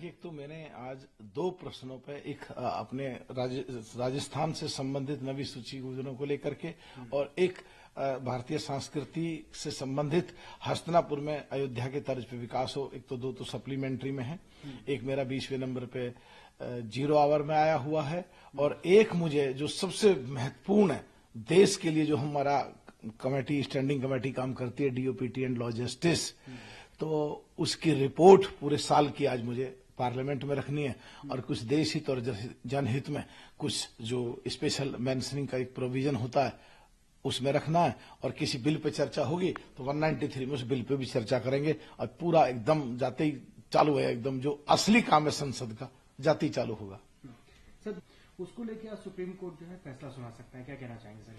देखिए, एक तो मैंने आज 2 प्रश्नों पे एक अपने राजस्थान से संबंधित नवी सूची गुजरों को लेकर के और एक भारतीय संस्कृति से संबंधित हस्तिनापुर में अयोध्या के तर्ज पे विकास हो, एक तो 2 तो सप्लीमेंट्री में है। एक मेरा 20वें नंबर पे 0 आवर में आया हुआ है और एक मुझे जो सबसे महत्वपूर्ण है देश के लिए, जो हमारा कमेटी स्टैंडिंग कमेटी काम करती है, डीओपीटी एंड लॉ जस्टिस, तो उसकी रिपोर्ट पूरे साल की आज मुझे पार्लियामेंट में रखनी है और कुछ देश हित और जनहित में कुछ जो स्पेशल मेंशनिंग का एक प्रोविजन होता है उसमें रखना है और किसी बिल पे चर्चा होगी तो 193 में उस बिल पे भी चर्चा करेंगे और पूरा एकदम जाते ही चालू है, एकदम जो असली काम है संसद का जाते ही चालू होगा। सर, उसको लेकर आज सुप्रीम कोर्ट जो है फैसला सुना सकता है, क्या कहना चाहेंगे सर?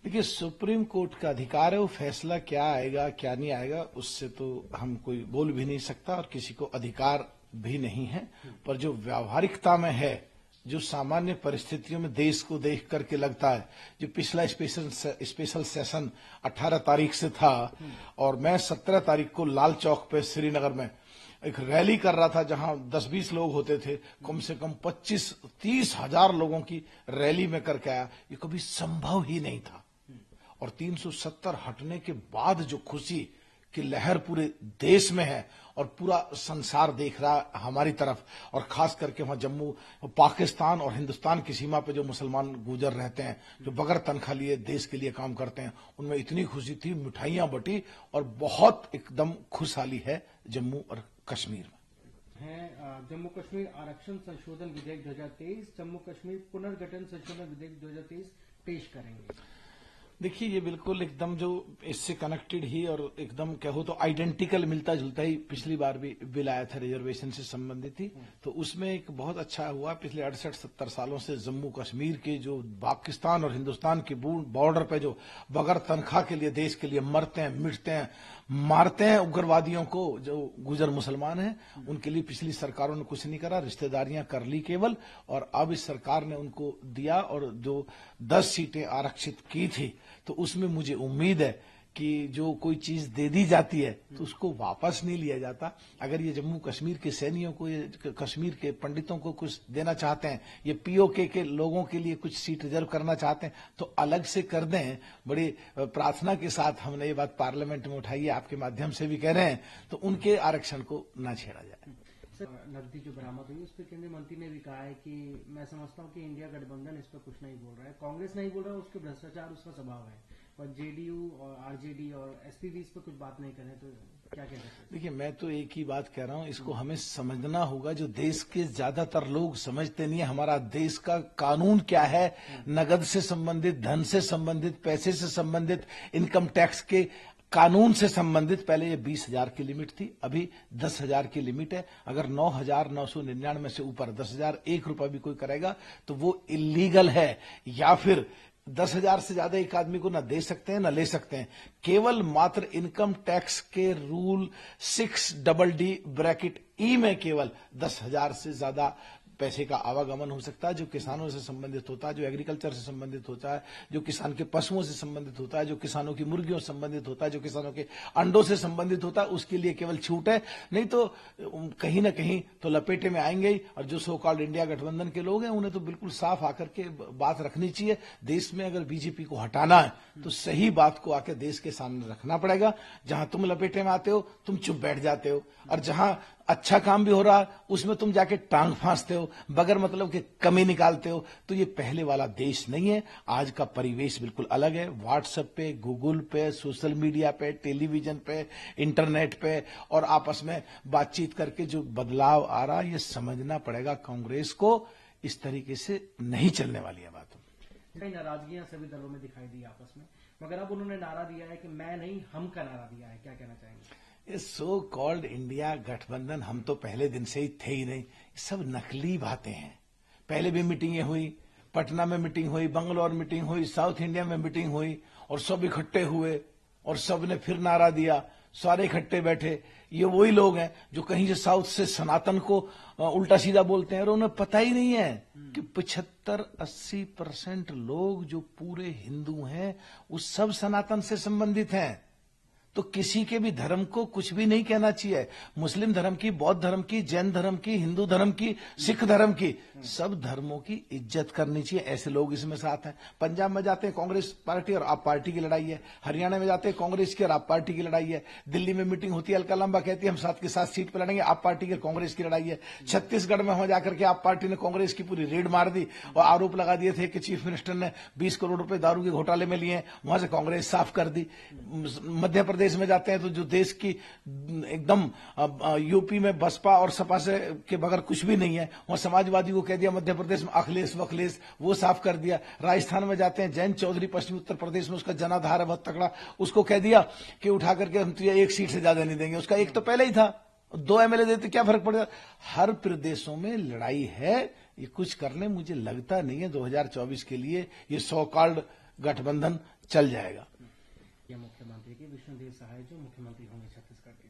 देखिए, सुप्रीम कोर्ट का अधिकार है, वो फैसला क्या आएगा क्या नहीं आएगा उससे तो हम कोई बोल भी नहीं सकता और किसी को अधिकार भी नहीं है, पर जो व्यावहारिकता में है, जो सामान्य परिस्थितियों में देश को देख करके लगता है, जो पिछला स्पेशल सेशन 18 तारीख से था और मैं 17 तारीख को लाल चौक पे श्रीनगर में एक रैली कर रहा था जहां 10-20 लोग होते थे, कम से कम 25-30 हजार लोगों की रैली में करके आया। ये कभी संभव ही नहीं था और 370 हटने के बाद जो खुशी की लहर पूरे देश में है और पूरा संसार देख रहा है हमारी तरफ, और खास करके वहां जम्मू, पाकिस्तान और हिंदुस्तान की सीमा पे जो मुसलमान गुजर रहते हैं, जो बगैर तनख्वाह लिए देश के लिए काम करते हैं, उनमें इतनी खुशी थी, मिठाइयां बटी और बहुत एकदम खुशहाली है जम्मू और कश्मीर में। है जम्मू कश्मीर आरक्षण संशोधन विधेयक 2023, जम्मू कश्मीर पुनर्गठन संशोधन विधेयक 2023 पेश करेंगे। देखिए, ये बिल्कुल एकदम जो इससे कनेक्टेड ही और एकदम कहो तो आइडेंटिकल मिलता जुलता ही पिछली बार भी बिल आया था, रिजर्वेशन से संबंधित ही, तो उसमें एक बहुत अच्छा हुआ। पिछले 68-70 सालों से जम्मू कश्मीर के जो पाकिस्तान और हिंदुस्तान के बॉर्डर पे जो बगैर तनख्वाह के लिए देश के लिए मरते हैं, मिटते हैं, मारते हैं उग्रवादियों को, जो गुजर मुसलमान हैं, उनके लिए पिछली सरकारों ने कुछ नहीं करा, रिश्तेदारियां कर ली केवल, और अब इस सरकार ने उनको दिया और जो 10 सीटें आरक्षित की थी, तो उसमें मुझे उम्मीद है कि जो कोई चीज दे दी जाती है तो उसको वापस नहीं लिया जाता। अगर ये जम्मू कश्मीर के सैनिकों को, ये कश्मीर के पंडितों को कुछ देना चाहते हैं, ये पीओके के लोगों के लिए कुछ सीट रिजर्व करना चाहते हैं तो अलग से कर दें। बड़ी प्रार्थना के साथ हमने ये बात पार्लियामेंट में उठाई है, आपके माध्यम से भी कह रहे हैं, तो उनके आरक्षण को न छेड़ा जाए। सर, नकदी जो बरामद हुई उस पर केंद्रीय मंत्री ने भी कहा है कि मैं समझता हूं कि इंडिया गठबंधन इस पर कुछ नहीं बोल रहा है, कांग्रेस नहीं बोल रहा है, उसके भ्रष्टाचार उसका स्वभाव है, और जेडीयू और आरजेडी और एसपी भी इस पर कुछ बात नहीं कर रहे, तो क्या कह सकते हैं? देखिए, मैं तो एक ही बात कह रहा हूं, इसको हमें समझना होगा, जो देश के ज्यादातर लोग समझते नहीं है। हमारा देश का कानून क्या है, नगद से संबंधित, धन से संबंधित, पैसे से संबंधित, इनकम टैक्स के कानून से संबंधित। पहले ये 20,000 की लिमिट थी, अभी 10,000 की लिमिट है। अगर 9,999 से ऊपर 10,000 1 रुपया भी कोई करेगा तो वो इलीगल है, या फिर 10,000 से ज्यादा एक आदमी को ना दे सकते हैं ना ले सकते हैं। केवल मात्र इनकम टैक्स के रूल 6DD में केवल 10,000 से ज्यादा पैसे का आवागमन हो सकता है, जो किसानों से संबंधित होता है, जो एग्रीकल्चर से संबंधित होता है, जो किसान के पशुओं से संबंधित होता है, जो किसानों की मुर्गियों से संबंधित होता है, जो किसानों के अंडों से संबंधित होता है, उसके लिए केवल छूट है। नहीं तो कहीं ना कहीं तो लपेटे में आएंगे ही। और जो सो कॉल्ड इंडिया गठबंधन के लोग हैं, उन्हें तो बिल्कुल साफ आकर के बात रखनी चाहिए। देश में अगर बीजेपी को हटाना है तो सही बात को आकर देश के सामने रखना पड़ेगा। जहां तुम लपेटे में आते हो तुम चुप बैठ जाते हो, और जहां अच्छा काम भी हो रहा है उसमें तुम जाके टांग फांसते हो, बगैर मतलब के कमी निकालते हो। तो ये पहले वाला देश नहीं है। आज का परिवेश बिल्कुल अलग है। व्हाट्सएप पे, गूगल पे, सोशल मीडिया पे, टेलीविजन पे, इंटरनेट पे और आपस में बातचीत करके जो बदलाव आ रहा है, ये समझना पड़ेगा कांग्रेस को। इस तरीके से नहीं चलने वाली है बात। कई नाराजगियां सभी दलों में दिखाई दी आपस में, मगर अब उन्होंने नारा दिया है कि मैं नहीं हम का नारा दिया है, क्या कहना चाहेंगे? ये सो कॉल्ड इंडिया गठबंधन, हम तो पहले दिन से ही थे ही नहीं। ये सब नकली बातें हैं। पहले भी मीटिंगें हुई, पटना में मीटिंग हुई, बंगलौर मीटिंग हुई, साउथ इंडिया में मीटिंग हुई और सब इकट्ठे हुए और सब ने फिर नारा दिया, सारे इकट्ठे बैठे। ये वही लोग हैं जो कहीं से साउथ से सनातन को उल्टा सीधा बोलते हैं और उन्हें पता ही नहीं है कि 75-80% लोग जो पूरे हिंदू हैं वो सब सनातन से संबंधित हैं। तो किसी के भी धर्म को कुछ भी नहीं कहना चाहिए। मुस्लिम धर्म की, बौद्ध धर्म की, जैन धर्म की, हिंदू धर्म की, सिख धर्म की, सब धर्मों की इज्जत करनी चाहिए। ऐसे लोग इसमें साथ हैं। पंजाब में जाते हैं कांग्रेस पार्टी और आप पार्टी की लड़ाई है, हरियाणा में जाते हैं कांग्रेस की और आप पार्टी की लड़ाई है, दिल्ली में मीटिंग होती है, अलका लांबा कहती है हम 7 के 7 सीट पर लड़ेंगे, आप पार्टी के कांग्रेस की लड़ाई है। छत्तीसगढ़ में वहां जाकर के आप पार्टी ने कांग्रेस की पूरी रेड मार दी और आरोप लगा दिए थे कि चीफ मिनिस्टर ने 20 करोड़ रुपए दारू के घोटाले में लिए, वहां से कांग्रेस साफ कर दी। मध्य प्रदेश में जाते हैं तो जो देश की एकदम यूपी में बसपा और सपा से के बगैर कुछ भी नहीं है, वहां समाजवादी को कह दिया मध्य प्रदेश में अखिलेश वखलेश, वो साफ कर दिया। राजस्थान में जाते हैं जैन चौधरी, पश्चिमी उत्तर प्रदेश में उसका जनाधार है बहुत तगड़ा, उसको कह दिया कि उठा करके हम तुझे 1 सीट से ज्यादा नहीं देंगे। उसका एक तो पहले ही था, 2 एमएलए देते क्या फर्क पड़ेगा। हर प्रदेशों में लड़ाई है, ये कुछ करने मुझे लगता नहीं है 2024 के लिए ये सो कॉल्ड गठबंधन चल जाएगा। या मुख्यमंत्री के विष्णुदेव सहाय जो मुख्यमंत्री होंगे छत्तीसगढ़ के,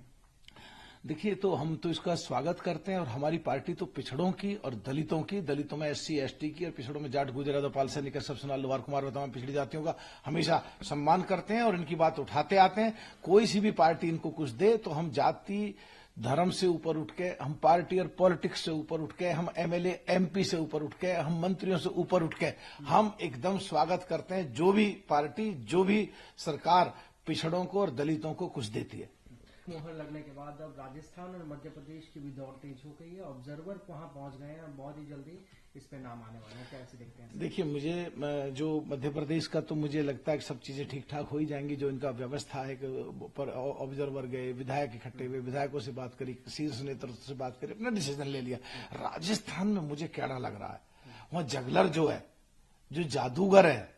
देखिए तो हम तो इसका स्वागत करते हैं और हमारी पार्टी तो पिछड़ों की और दलितों की, दलितों में SC ST की और पिछड़ों में जाट गुजर यादव पाल सैनिक सब सुनाल लोहार कुमार व तमाम पिछड़ी जातियों का हमेशा सम्मान करते हैं और इनकी बात उठाते आते हैं। कोई सी भी पार्टी इनको कुछ दे तो हम जाति धर्म से ऊपर उठ के, हम पार्टी और पॉलिटिक्स से ऊपर उठ के, हम MLA MP से ऊपर उठ के, हम मंत्रियों से ऊपर उठ के हम एकदम स्वागत करते हैं जो भी पार्टी, जो भी सरकार पिछड़ों को और दलितों को कुछ देती है। मोहर लगने के बाद अब राजस्थान और मध्य प्रदेश की भी दौड़ तेज हो गई है, ऑब्जर्वर वहां पहुंच गए हैं, बहुत ही जल्दी इस पे नाम आने वाले हैं, कैसे देखते हैं? देखिए मुझे जो मध्य प्रदेश का तो मुझे लगता है कि सब चीजें ठीक ठाक हो ही जाएंगी। जो इनका व्यवस्था है कि पर ऑब्जर्वर गए, विधायक इकट्ठे हुए, विधायकों से बात करी, शीर्ष नेतृत्व से बात करी, अपना डिसीजन ले लिया। राजस्थान में मुझे कैड़ा लग रहा है, वहां जगलर जो है, जो जादूगर है,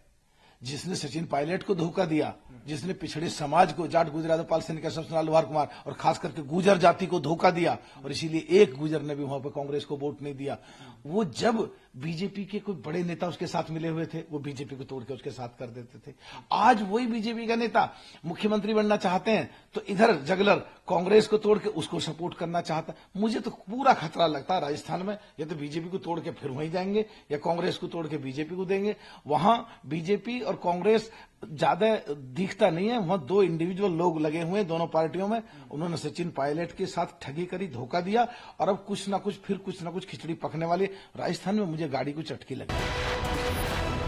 जिसने सचिन पायलट को धोखा दिया, जिसने पिछड़े समाज को, जाट गुजर यादव पाल सैनिक सब सुनाल लोहार कुमार और खास करके गुजर जाति को धोखा दिया और इसीलिए एक गुजर ने भी वहां पर कांग्रेस को वोट नहीं दिया। वो जब बीजेपी के कोई बड़े नेता उसके साथ मिले हुए थे, वो बीजेपी को तोड़ के उसके साथ कर देते थे। आज वही बीजेपी का नेता मुख्यमंत्री बनना चाहते हैं तो इधर जगलर कांग्रेस को तोड़ के उसको सपोर्ट करना चाहता है। मुझे तो पूरा खतरा लगता है राजस्थान में, या तो बीजेपी को तोड़ के फिर वहीं जाएंगे या कांग्रेस को तोड़ के बीजेपी को देंगे। वहां बीजेपी और कांग्रेस ज्यादा दिखता नहीं है, वहां 2 इंडिविजुअल लोग लगे हुए हैं दोनों पार्टियों में। उन्होंने सचिन पायलट के साथ ठगी करी, धोखा दिया और अब कुछ ना कुछ खिचड़ी पकने वाली। राजस्थान में मुझे गाड़ी को चटकी लगी।